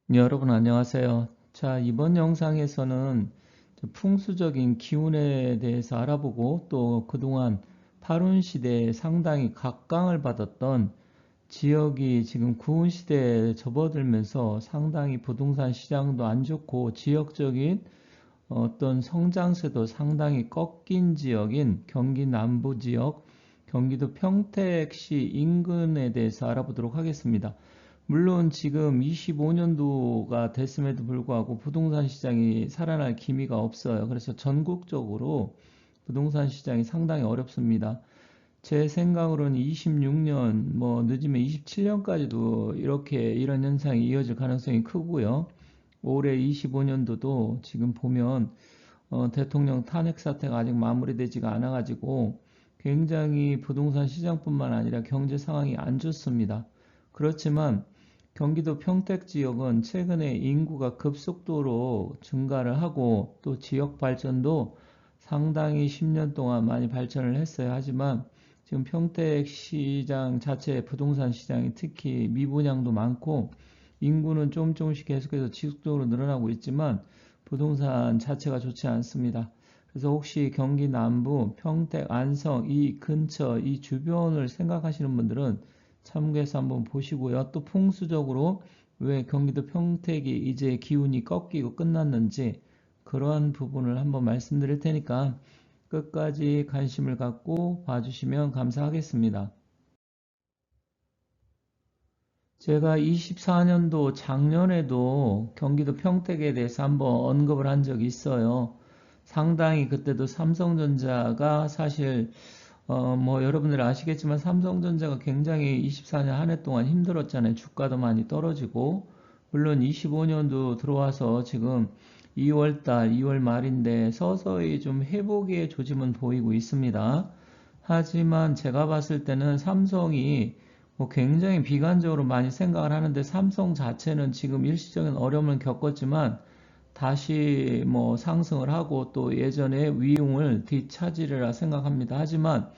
네, 여러분 안녕하세요. 자, 이번 영상에서는 풍수적인 기운에 대해서 알아보고 또 그동안 파룬 시대에 상당히 각광을 받았던 지역이 지금 구은 시대에 접어들면서 상당히 부동산 시장도 안 좋고 지역적인 어떤 성장세도 상당히 꺾인 지역인 경기 남부 지역, 경기도 평택시 인근에 대해서 알아보도록 하겠습니다. 물론 지금 25년도가 됐음에도 불구하고 부동산 시장이 살아날 기미가 없어요. 그래서 전국적으로 부동산 시장이 상당히 어렵습니다. 제 생각으로는 26년, 뭐 늦으면 27년까지도 이렇게 이런 현상이 이어질 가능성이 크고요. 올해 25년도도 지금 보면 대통령 탄핵 사태가 아직 마무리되지가 않아가지고 굉장히 부동산 시장뿐만 아니라 경제 상황이 안 좋습니다. 그렇지만 경기도 평택 지역은 최근에 인구가 급속도로 증가를 하고 또 지역 발전도 상당히 10년 동안 많이 발전을 했어요. 하지만 지금 평택 시장 자체 부동산 시장이 특히 미분양도 많고 인구는 조금씩 계속해서 지속적으로 늘어나고 있지만 부동산 자체가 좋지 않습니다. 그래서 혹시 경기 남부, 평택, 안성 이 근처 이 주변을 생각하시는 분들은 참고해서 한번 보시고요. 또 풍수적으로 왜 경기도 평택이 이제 기운이 꺾이고 끝났는지 그러한 부분을 한번 말씀드릴 테니까 끝까지 관심을 갖고 봐주시면 감사하겠습니다. 제가 24년도 작년에도 경기도 평택에 대해서 한번 언급을 한 적이 있어요. 상당히 그때도 삼성전자가 사실 뭐 여러분들 아시겠지만 삼성전자가 굉장히 24년 한 해 동안 힘들었잖아요. 주가도 많이 떨어지고 물론 25년도 들어와서 지금 2월달, 2월 말인데 서서히 좀 회복의 조짐은 보이고 있습니다. 하지만 제가 봤을 때는 삼성이 뭐 굉장히 비관적으로 많이 생각을 하는데 삼성 자체는 지금 일시적인 어려움을 겪었지만 다시 뭐 상승을 하고 또 예전의 위용을 되찾으리라 생각합니다. 하지만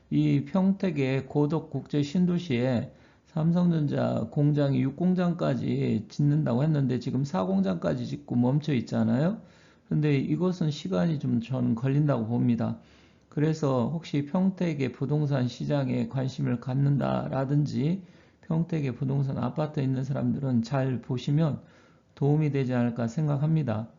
이 평택의 고덕 국제 신도시에 삼성전자 공장이 6공장까지 짓는다고 했는데 지금 4공장까지 짓고 멈춰 있잖아요. 근데 이것은 시간이 좀 저는 걸린다고 봅니다. 그래서 혹시 평택의 부동산 시장에 관심을 갖는다라든지 평택의 부동산 아파트에 있는 사람들은 잘 보시면 도움이 되지 않을까 생각합니다.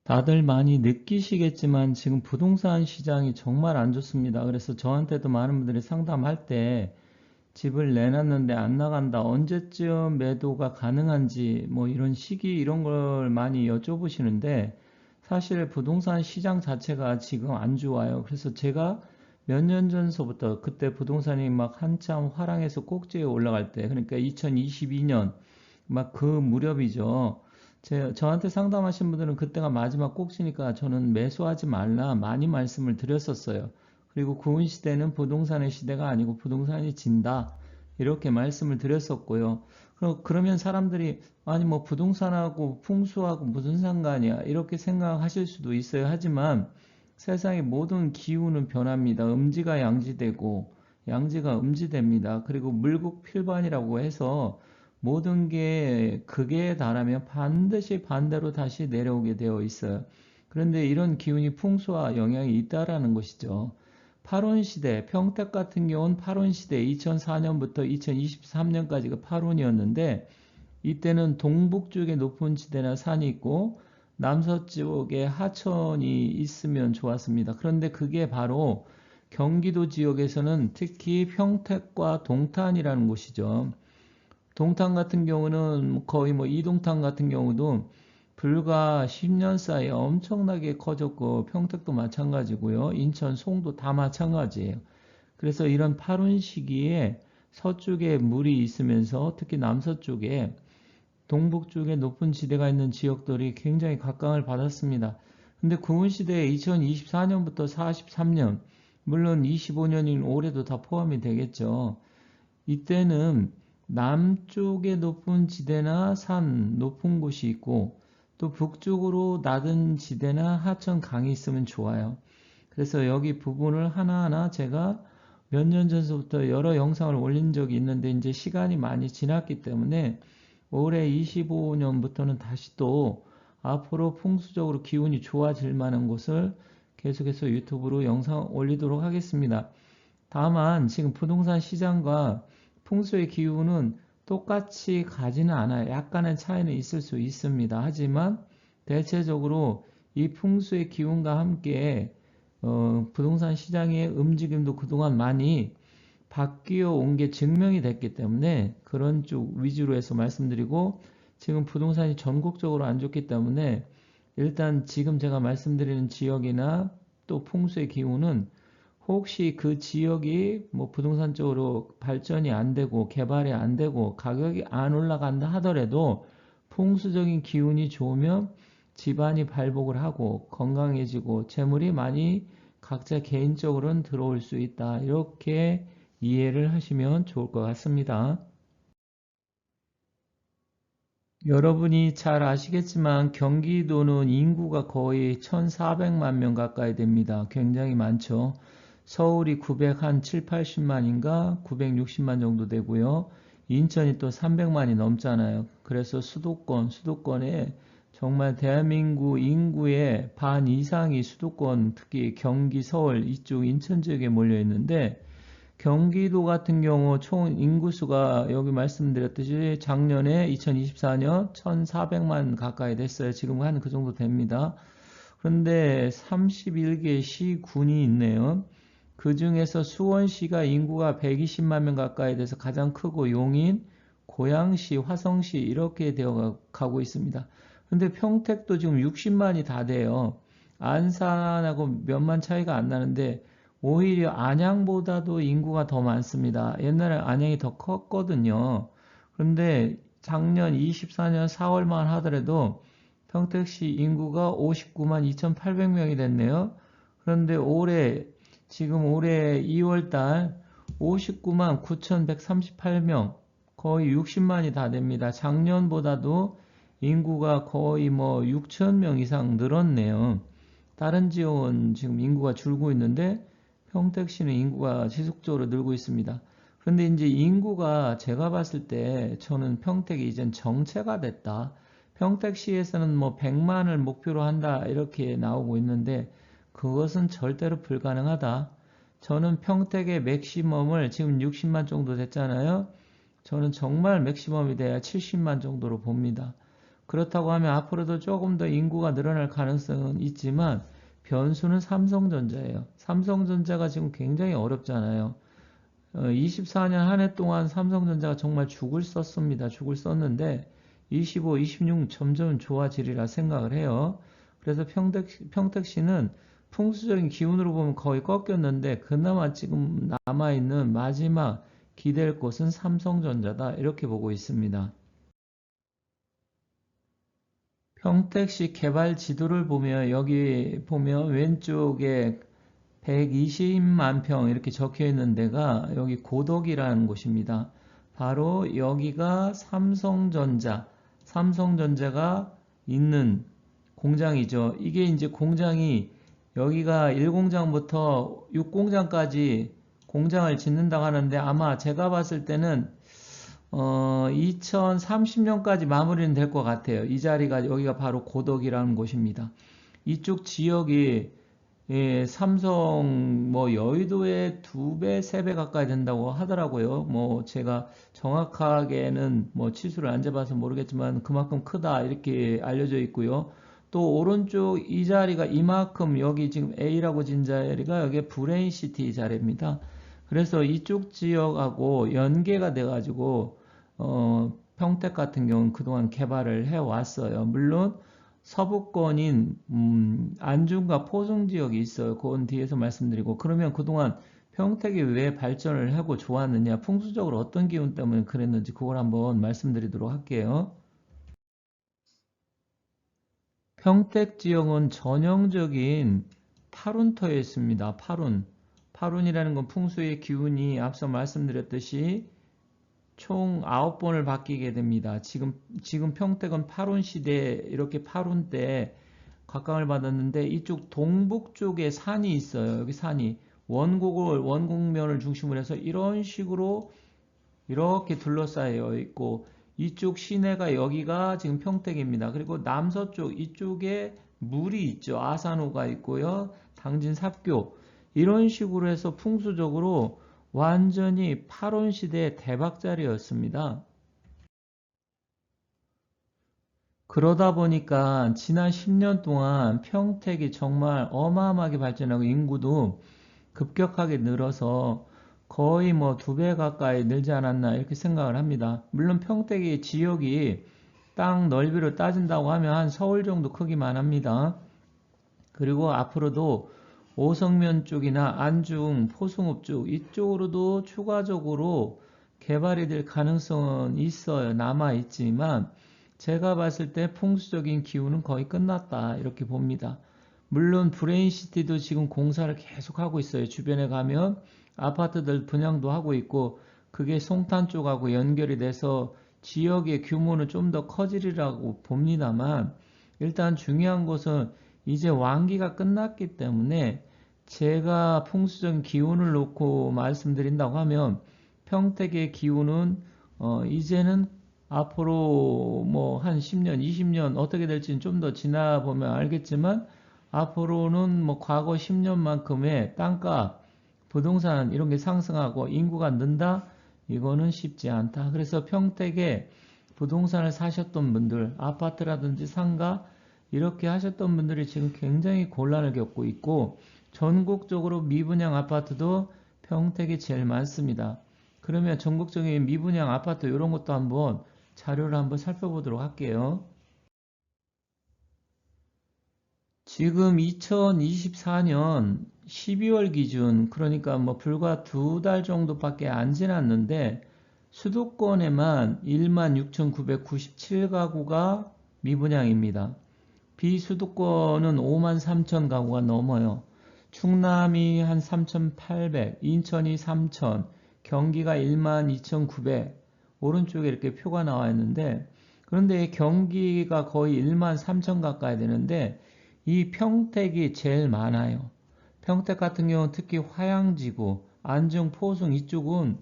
다들 많이 느끼시겠지만 지금 부동산 시장이 정말 안 좋습니다. 그래서 저한테도 많은 분들이 상담할 때 집을 내놨는데 안 나간다. 언제쯤 매도가 가능한지 뭐 이런 시기 이런 걸 많이 여쭤보시는데 사실 부동산 시장 자체가 지금 안 좋아요. 그래서 제가 몇 년 전서부터 그때 부동산이 막 한참 화랑에서 꼭지에 올라갈 때 그러니까 2022년 막 그 무렵이죠. 저한테 상담하신 분들은 그때가 마지막 꼭지니까 저는 매수하지 말라 많이 말씀을 드렸었어요. 그리고 구은 시대는 부동산의 시대가 아니고 부동산이 진다. 이렇게 말씀을 드렸었고요. 그러면 사람들이 아니 뭐 부동산하고 풍수하고 무슨 상관이야 이렇게 생각하실 수도 있어요. 하지만 세상의 모든 기후는 변합니다. 음지가 양지되고 양지가 음지됩니다. 그리고 물국필반이라고 해서 모든 게 극에 달하면 반드시 반대로 다시 내려오게 되어 있어요. 그런데 이런 기운이 풍수와 영향이 있다라는 것이죠. 8원 시대, 평택 같은 경우는 8원 시대 2004년부터 2023년까지가 8원이었는데 이때는 동북 쪽에 높은 지대나 산이 있고 남서쪽에 하천이 있으면 좋았습니다. 그런데 그게 바로 경기도 지역에서는 특히 평택과 동탄이라는 곳이죠. 동탄 같은 경우는 거의 뭐 이동탄 같은 경우도 불과 10년 사이에 엄청나게 커졌고 평택도 마찬가지고요. 인천, 송도 다 마찬가지예요. 그래서 이런 파룬 시기에 서쪽에 물이 있으면서 특히 남서쪽에 동북 쪽에 높은 지대가 있는 지역들이 굉장히 각광을 받았습니다. 근데 구은 시대에 2024년부터 43년, 물론 25년인 올해도 다 포함이 되겠죠. 이때는 남쪽에 높은 지대나 산, 높은 곳이 있고 또 북쪽으로 낮은 지대나 하천, 강이 있으면 좋아요. 그래서 여기 부분을 하나하나 제가 몇 년 전부터 여러 영상을 올린 적이 있는데 이제 시간이 많이 지났기 때문에 올해 25년부터는 다시 또 앞으로 풍수적으로 기운이 좋아질 만한 곳을 계속해서 유튜브로 영상 올리도록 하겠습니다. 다만 지금 부동산 시장과 풍수의 기운은 똑같이 가지는 않아요. 약간의 차이는 있을 수 있습니다. 하지만 대체적으로 이 풍수의 기운과 함께 부동산 시장의 움직임도 그동안 많이 바뀌어 온 게 증명이 됐기 때문에 그런 쪽 위주로 해서 말씀드리고, 지금 부동산이 전국적으로 안 좋기 때문에 일단 지금 제가 말씀드리는 지역이나 또 풍수의 기운은 혹시 그 지역이 뭐 부동산 쪽으로 발전이 안 되고 개발이 안 되고 가격이 안 올라간다 하더라도 풍수적인 기운이 좋으면 집안이 발복을 하고 건강해지고 재물이 많이 각자 개인적으로는 들어올 수 있다. 이렇게 이해를 하시면 좋을 것 같습니다. 여러분이 잘 아시겠지만 경기도는 인구가 거의 1,400만 명 가까이 됩니다. 굉장히 많죠. 서울이 907, 80만인가 960만 정도 되고요. 인천이 또 300만이 넘잖아요. 그래서 수도권에 정말 대한민국 인구의 반 이상이 수도권, 특히 경기, 서울 이쪽 인천 지역에 몰려 있는데, 경기도 같은 경우 총 인구수가 여기 말씀드렸듯이 작년에 2024년 1,400만 가까이 됐어요. 지금 한 그 정도 됩니다. 그런데 31개 시군이 있네요. 그 중에서 수원시가 인구가 120만 명 가까이 돼서 가장 크고 용인, 고양시, 화성시 이렇게 되어 가고 있습니다. 근데 평택도 지금 60만이 다 돼요. 안산하고 몇만 차이가 안 나는데 오히려 안양보다도 인구가 더 많습니다. 옛날에 안양이 더 컸거든요. 그런데 작년 24년 4월만 하더라도 평택시 인구가 59만 2,800명이 됐네요. 그런데 지금 올해 2월달 59만 9,138명, 거의 60만이 다 됩니다. 작년보다도 인구가 거의 뭐 6천 명 이상 늘었네요. 다른 지역은 지금 인구가 줄고 있는데 평택시는 인구가 지속적으로 늘고 있습니다. 그런데 이제 인구가 제가 봤을 때 저는 평택이 이젠 정체가 됐다. 평택시에서는 뭐 100만을 목표로 한다 이렇게 나오고 있는데 그것은 절대로 불가능하다. 저는 평택의 맥시멈을 지금 60만 정도 됐잖아요. 저는 정말 맥시멈이 돼야 70만 정도로 봅니다. 그렇다고 하면 앞으로도 조금 더 인구가 늘어날 가능성은 있지만 변수는 삼성전자예요. 삼성전자가 지금 굉장히 어렵잖아요. 24년 한 해 동안 삼성전자가 정말 죽을 썼습니다. 죽을 썼는데 25, 26 점점 좋아지리라 생각을 해요. 그래서 평택시는 풍수적인 기운으로 보면 거의 꺾였는데 그나마 지금 남아있는 마지막 기댈 곳은 삼성전자다 이렇게 보고 있습니다. 평택시 개발 지도를 보면 여기 보면 왼쪽에 120만 평 이렇게 적혀 있는 데가 여기 고덕이라는 곳입니다. 바로 여기가 삼성전자가 있는 공장이죠. 이게 이제 공장이 여기가 1공장부터 6공장까지 공장을 짓는다고 하는데 아마 제가 봤을 때는 2030년까지 마무리는 될 것 같아요. 이 자리가 여기가 바로 고덕이라는 곳입니다. 이쪽 지역이 삼성 뭐 여의도의 2배, 3배 가까이 된다고 하더라고요. 뭐 제가 정확하게는 뭐 치수를 안 재봐서 모르겠지만 그만큼 크다 이렇게 알려져 있고요. 또 오른쪽 이 자리가 이만큼 여기 지금 A라고 진 자리가 여기 브레인시티 자리입니다. 그래서 이쪽 지역하고 연계가 돼가지고 평택 같은 경우는 그동안 개발을 해왔어요. 물론 서부권인 안중과 포송 지역이 있어요. 그건 뒤에서 말씀드리고, 그러면 그동안 평택이 왜 발전을 하고 좋았느냐, 풍수적으로 어떤 기운 때문에 그랬는지 그걸 한번 말씀드리도록 할게요. 평택 지역은 전형적인 파룬터에 있습니다. 파룬이라는 건 풍수의 기운이 앞서 말씀드렸듯이 총 9번을 바뀌게 됩니다. 지금 평택은 파룬 시대, 이렇게 파룬 때 각광을 받았는데 이쪽 동북 쪽에 산이 있어요. 여기 산이 원곡면을 중심으로 해서 이런 식으로 이렇게 둘러싸여 있고, 이쪽 시내가 여기가 지금 평택입니다. 그리고 남서쪽 이쪽에 물이 있죠. 아산호가 있고요. 당진 삽교. 이런 식으로 해서 풍수적으로 완전히 파론 시대의 대박자리였습니다. 그러다 보니까 지난 10년 동안 평택이 정말 어마어마하게 발전하고 인구도 급격하게 늘어서 거의 뭐 2배 가까이 늘지 않았나 이렇게 생각을 합니다. 물론 평택의 지역이 땅 넓이로 따진다고 하면 한 서울 정도 크기만 합니다. 그리고 앞으로도 오성면 쪽이나 안중, 포승읍 쪽 이쪽으로도 추가적으로 개발이 될 가능성은 있어요. 남아있지만 제가 봤을 때 풍수적인 기후는 거의 끝났다 이렇게 봅니다. 물론 브레인시티도 지금 공사를 계속하고 있어요. 주변에 가면 아파트들 분양도 하고 있고 그게 송탄 쪽하고 연결이 돼서 지역의 규모는 좀 더 커지리라고 봅니다만 일단 중요한 것은 이제 완기가 끝났기 때문에 제가 풍수적인 기운을 놓고 말씀드린다고 하면 평택의 기운은 이제는 앞으로 뭐 한 10년, 20년 어떻게 될지는 좀 더 지나보면 알겠지만 앞으로는 뭐 과거 10년만큼의 땅값, 부동산 이런 게 상승하고 인구가 는다? 이거는 쉽지 않다. 그래서 평택에 부동산을 사셨던 분들, 아파트라든지 상가 이렇게 하셨던 분들이 지금 굉장히 곤란을 겪고 있고 전국적으로 미분양 아파트도 평택이 제일 많습니다. 그러면 전국적인 미분양 아파트 이런 것도 한번 자료를 한번 살펴보도록 할게요. 지금 2024년 12월 기준, 그러니까 뭐 불과 2달 정도밖에 안 지났는데 수도권에만 16,997가구가 미분양입니다. 비수도권은 53,000가구가 넘어요. 충남이 한 3,800, 인천이 3,000, 경기가 12,900, 오른쪽에 이렇게 표가 나와 있는데, 그런데 경기가 거의 13,000 가까이 되는데, 이 평택이 제일 많아요. 평택 같은 경우는 특히 화양지구, 안중, 포승 이쪽은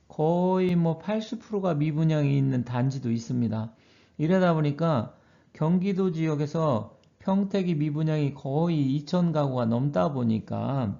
거의 뭐 80%가 미분양이 있는 단지도 있습니다. 이러다 보니까 경기도 지역에서 평택이 미분양이 거의 2,000가구가 넘다 보니까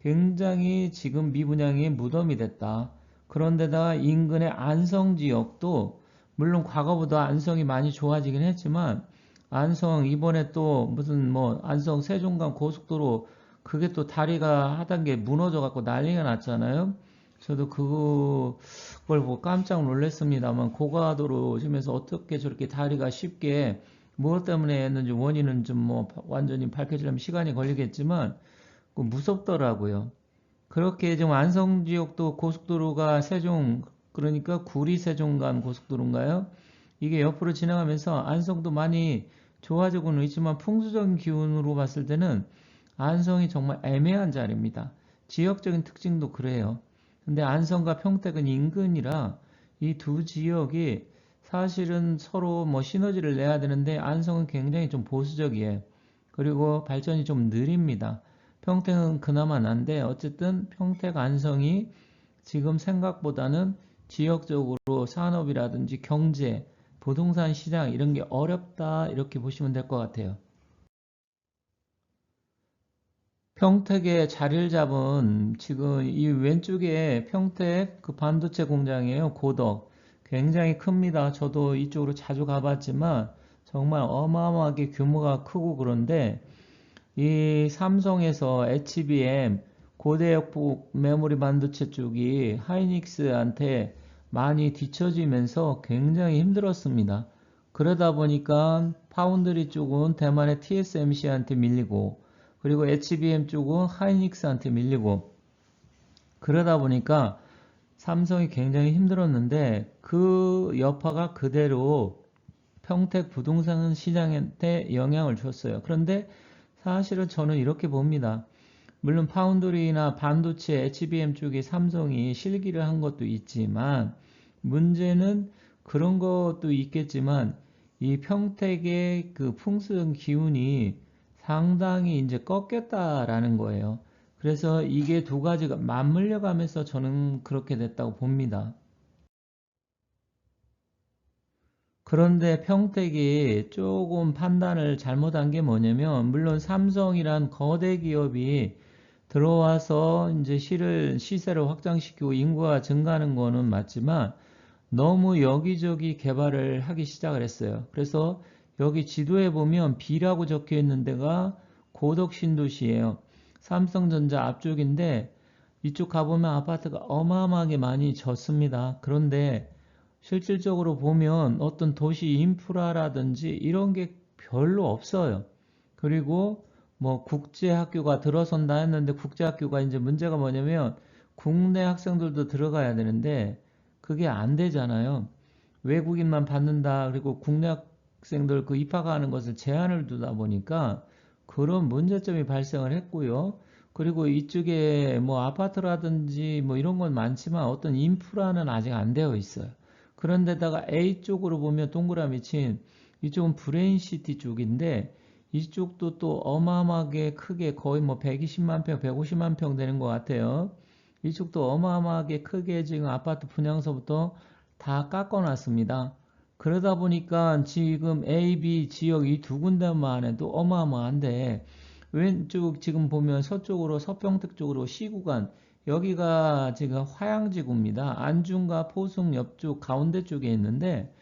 굉장히 지금 미분양이 무덤이 됐다. 그런데다가 인근의 안성 지역도 물론 과거보다 안성이 많이 좋아지긴 했지만 안성 이번에 또 무슨 뭐 안성 세종간 고속도로 그게 또 다리가 하단 게 무너져 갖고 난리가 났잖아요. 저도 그걸 보고 깜짝 놀랐습니다만 고가도로 지면서 어떻게 저렇게 다리가 쉽게 무엇 때문에 했는지 원인은 좀 뭐 완전히 밝혀지려면 시간이 걸리겠지만 무섭더라고요. 그렇게 지금 안성 지역도 고속도로가 세종 그러니까 구리 세종 간 고속도로인가요? 이게 옆으로 지나가면서 안성도 많이 좋아지고는 있지만 풍수적인 기운으로 봤을 때는 안성이 정말 애매한 자리입니다. 지역적인 특징도 그래요. 근데 안성과 평택은 인근이라 이 두 지역이 사실은 서로 뭐 시너지를 내야 되는데 안성은 굉장히 좀 보수적이에요. 그리고 발전이 좀 느립니다. 평택은 그나마 난데 어쨌든 평택 안성이 지금 생각보다는 지역적으로 산업이라든지 경제, 부동산 시장 이런 게 어렵다 이렇게 보시면 될 것 같아요. 평택에 자리를 잡은 지금 이 왼쪽에 평택 그 반도체 공장이에요. 고덕. 굉장히 큽니다. 저도 이쪽으로 자주 가봤지만 정말 어마어마하게 규모가 크고 그런데 이 삼성에서 HBM 고대역폭 메모리 반도체 쪽이 하이닉스한테 많이 뒤처지면서 굉장히 힘들었습니다. 그러다 보니까 파운드리 쪽은 대만의 TSMC한테 밀리고 그리고 HBM 쪽은 하이닉스한테 밀리고 그러다 보니까 삼성이 굉장히 힘들었는데 그 여파가 그대로 평택 부동산 시장한테 영향을 줬어요. 그런데 사실은 저는 이렇게 봅니다. 물론 파운드리나 반도체 HBM 쪽에 삼성이 실기를 한 것도 있지만 문제는 그런 것도 있겠지만 이 평택의 그 풍수적 기운이 상당히 이제 꺾였다라는 거예요. 그래서 이게 두 가지가 맞물려 가면서 저는 그렇게 됐다고 봅니다. 그런데 평택이 조금 판단을 잘못한 게 뭐냐면, 물론 삼성이란 거대 기업이 들어와서 이제 시세를 확장시키고 인구가 증가하는 거는 맞지만, 너무 여기저기 개발을 하기 시작을 했어요. 그래서 여기 지도에 보면 B라고 적혀 있는 데가 고덕 신도시예요. 삼성전자 앞쪽인데 이쪽 가보면 아파트가 어마어마하게 많이 졌습니다. 그런데 실질적으로 보면 어떤 도시 인프라라든지 이런 게 별로 없어요. 그리고 뭐 국제학교가 들어선다 했는데 국제학교가 이제 문제가 뭐냐면 국내 학생들도 들어가야 되는데 그게 안 되잖아요. 외국인만 받는다. 그리고 국내 학생들 그 입학하는 것을 제한을 두다 보니까 그런 문제점이 발생을 했고요. 그리고 이쪽에 뭐 아파트라든지 뭐 이런 건 많지만 어떤 인프라는 아직 안 되어 있어요. 그런데다가 A 쪽으로 보면 동그라미 친 이쪽은 브레인시티 쪽인데 이쪽도 또 어마어마하게 크게 거의 뭐 120만 평, 150만 평 되는 것 같아요. 이쪽도 어마어마하게 크게 지금 아파트 분양소부터 다 깎아놨습니다. 그러다 보니까 지금 A, B 지역 이 두 군데만 해도 어마어마한데 왼쪽 지금 보면 서쪽으로 서평택 쪽으로 C구간 여기가 지금 화양지구입니다. 안중과 포승 옆쪽 가운데 쪽에 있는데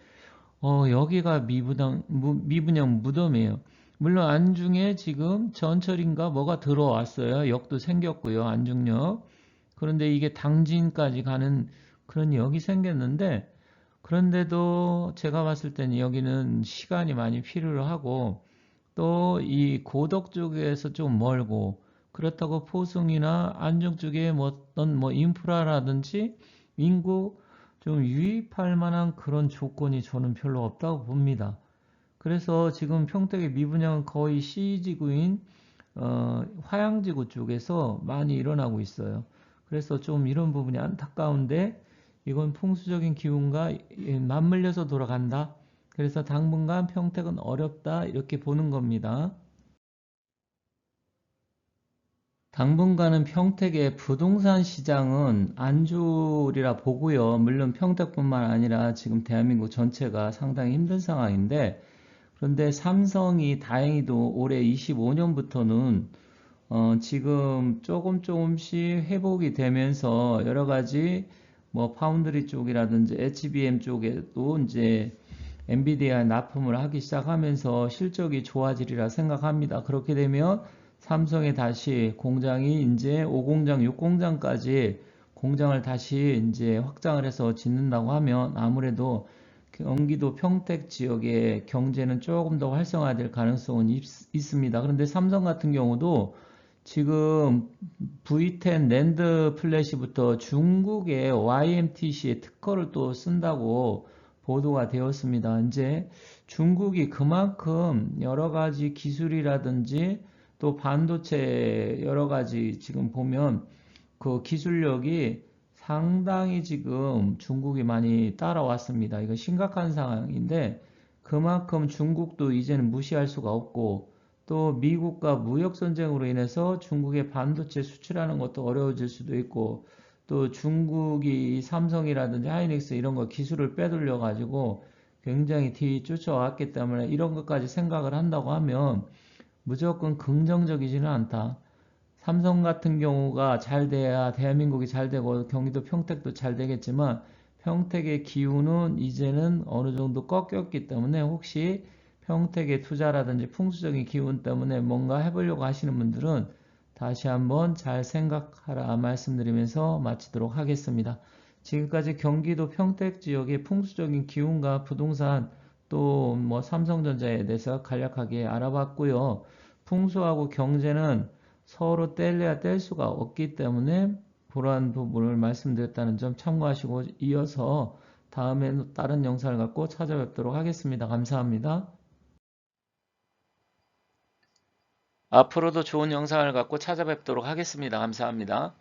여기가 미분양 무덤이에요. 물론 안중에 지금 전철인가 뭐가 들어왔어요. 역도 생겼고요. 안중역. 그런데 이게 당진까지 가는 그런 역이 생겼는데 그런데도 제가 봤을 때는 여기는 시간이 많이 필요로 하고 또 이 고덕 쪽에서 좀 멀고 그렇다고 포승이나 안중 쪽에 어떤 뭐 인프라라든지 인구 좀 유입할 만한 그런 조건이 저는 별로 없다고 봅니다. 그래서 지금 평택의 미분양은 거의 C지구인 화양지구 쪽에서 많이 일어나고 있어요. 그래서 좀 이런 부분이 안타까운데 이건 풍수적인 기운과 맞물려서 돌아간다. 그래서 당분간 평택은 어렵다 이렇게 보는 겁니다. 당분간은 평택의 부동산 시장은 안 좋으리라 보고요. 물론 평택뿐만 아니라 지금 대한민국 전체가 상당히 힘든 상황인데 그런데 삼성이 다행히도 올해 25년부터는 지금 조금씩 회복이 되면서 여러 가지 뭐 파운드리 쪽이라든지 HBM 쪽에도 이제 엔비디아 납품을 하기 시작하면서 실적이 좋아지리라 생각합니다. 그렇게 되면 삼성에 다시 공장이 이제 5공장, 6공장까지 공장을 다시 이제 확장을 해서 짓는다고 하면 아무래도 경기도 평택 지역의 경제는 조금 더 활성화될 가능성은 있습니다. 그런데 삼성 같은 경우도 지금 V10 랜드 플래시부터 중국의 YMTC의 특허를 또 쓴다고 보도가 되었습니다. 이제 중국이 그만큼 여러 가지 기술이라든지 또 반도체 여러 가지 지금 보면 그 기술력이 상당히 지금 중국이 많이 따라왔습니다. 이거 심각한 상황인데 그만큼 중국도 이제는 무시할 수가 없고 또 미국과 무역 전쟁으로 인해서 중국의 반도체 수출하는 것도 어려워질 수도 있고 또 중국이 삼성이라든지 하이닉스 이런 거 기술을 빼돌려 가지고 굉장히 뒤 쫓아왔기 때문에 이런 것까지 생각을 한다고 하면 무조건 긍정적이지는 않다. 삼성 같은 경우가 잘 돼야 대한민국이 잘 되고 경기도 평택도 잘 되겠지만 평택의 기후는 이제는 어느 정도 꺾였기 때문에 혹시 평택의 투자라든지 풍수적인 기운 때문에 뭔가 해보려고 하시는 분들은 다시 한번 잘 생각하라 말씀드리면서 마치도록 하겠습니다. 지금까지 경기도 평택 지역의 풍수적인 기운과 부동산 또 뭐 삼성전자에 대해서 간략하게 알아봤고요. 풍수하고 경제는 서로 뗄래야 뗄 수가 없기 때문에 그러한 부분을 말씀드렸다는 점 참고하시고 이어서 다음에 다른 영상을 갖고 찾아뵙도록 하겠습니다. 감사합니다. 앞으로도 좋은 영상을 갖고 찾아뵙도록 하겠습니다. 감사합니다.